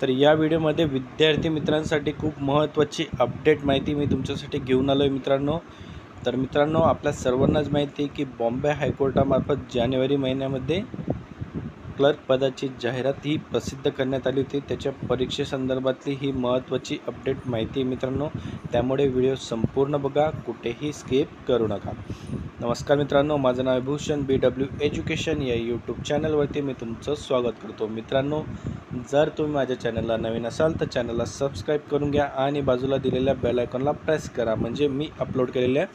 तर या व्हिडिओमध्ये विद्यार्थी मित्रांसाठी खूप महत्त्वाची अपडेट माहिती मी तुमच्यासाठी घेऊन आलो आहे मित्रांनो। तर मित्रांनो, आपल्या सर्वांनाच माहिती आहे की बॉम्बे हायकोर्टामार्फत जानेवारी महिन्यामध्ये क्लर्क पदाची जाहिरात ही प्रसिद्ध करण्यात आली होती। त्याच्या परीक्षेसंदर्भातली ही महत्त्वाची अपडेट माहिती आहे मित्रांनो, त्यामुळे व्हिडिओ संपूर्ण बघा, कुठेही स्किप करू नका। नमस्कार मित्रांनो, माझं नाव आहे भूषण BW एज्युकेशन या यूट्यूब चॅनलवरती मी तुमचं स्वागत करतो। मित्रांनो, जर तुम्ही माझ्या चॅनलला नवीन असाल तर चॅनलला सबस्क्राईब करून घ्या आणि बाजूला दिलेल्या बेल आयकॉनला प्रेस करा, म्हणजे मी अपलोड केलेल्या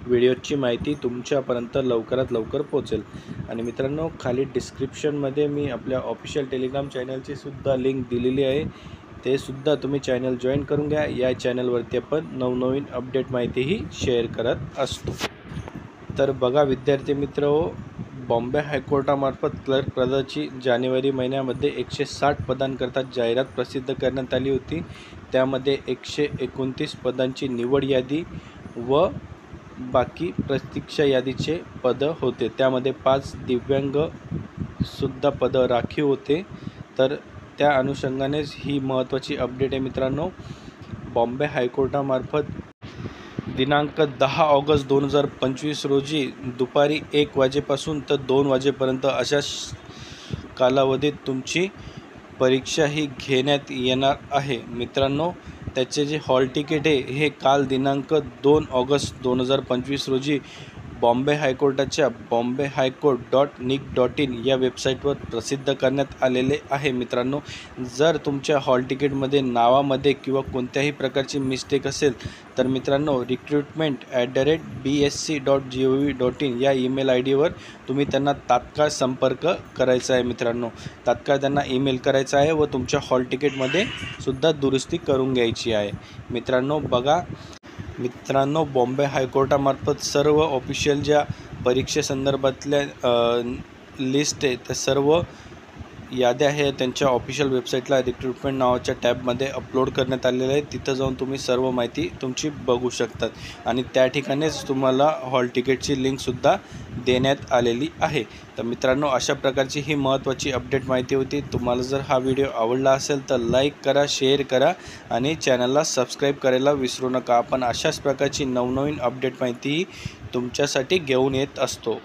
व्हिडिओची माहिती तुमच्यापर्यंत लवकरात लवकर पोहोचेल। आणि मित्रांनो, खाली डिस्क्रिप्शनमध्ये मी आपल्या ऑफिशियल टेलिग्राम चॅनलची सुद्धा लिंक दिलेली आहे, ते सुद्धा तुम्ही चॅनल जॉईन करून घ्या। या चॅनलवरती आपण नवनवीन अपडेट माहितीही शेअर करत असतो। तर बघा विद्यार्थी मित्रहो, बॉम्बे हायकोर्टामार्फत क्लर्क पदाची जानेवारी महिन्यामध्ये 160 पदांकरता जाहिरात प्रसिद्ध करण्यात आली होती। त्यामध्ये 129 पदांची निवड यादी व बाकी प्रतीक्षा यादीचे पदं होते। त्यामध्ये 5 दिव्यांग सुद्धा पदं राखीव होते। तर त्या अनुषंगानेच ही महत्त्वाची अपडेट आहे मित्रांनो। बॉम्बे हायकोर्टामार्फत दिनांक 10 ऑगस्ट 2025 रोजी दुपारी 1 वाजेपासून तर 2 वाजेपर्यंत अशा कालावधीत तुमची परीक्षा ही घेण्यात येणार आहे मित्रांनो। त्याचे जे हॉल तिकीट आहे हे काल दिनांक 2 ऑगस्ट 2025 रोजी बॉम्बे हायकोर्टाच्या bombayhighcourt.nic.in या वेबसाईटवर प्रसिद्ध करण्यात आलेले आहे मित्रांनो। जर तुमच्या हॉल तिकीटमध्ये नावामध्ये किंवा कोणत्याही प्रकारची मिस्टेक असेल तर मित्रांनो, recruitment@bsc.gov.in या ईमेल ID वर तुम्ही त्यांना तात्काळ संपर्क करायचा आहे मित्रांनो। तात्काळ त्यांना ईमेल करायचा आहे व तुमच्या हॉल तिकीटमध्ये सुद्धा दुरुस्ती करून घ्यायची आहे मित्रांनो। बघा मित्रांनो, बॉम्बे हायकोर्टामार्फत सर्व ऑफिशियल ज्या परीक्षेसंदर्भातल्या लिस्ट आहे त्या सर्व याद्या हे त्यांच्या ऑफिशियल वेबसाईटला रिक्रुटमेंट नावाच्या टॅबमध्ये अपलोड करण्यात आलेलं आहे। तिथं जाऊन तुम्ही सर्व माहिती तुमची बघू शकतात आणि त्या ठिकाणीच तुम्हाला हॉल तिकीटची लिंकसुद्धा देण्यात आलेली आहे। तर मित्रांनो, अशा प्रकारची ही महत्त्वाची अपडेट माहिती होती। तुम्हाला जर हा व्हिडिओ आवडला असेल तर लाईक करा, शेअर करा आणि चॅनलला सबस्क्राईब करायला विसरू नका। आपण अशाच प्रकारची नवनवीन अपडेट माहिती तुमच्यासाठी घेऊन येत असतो।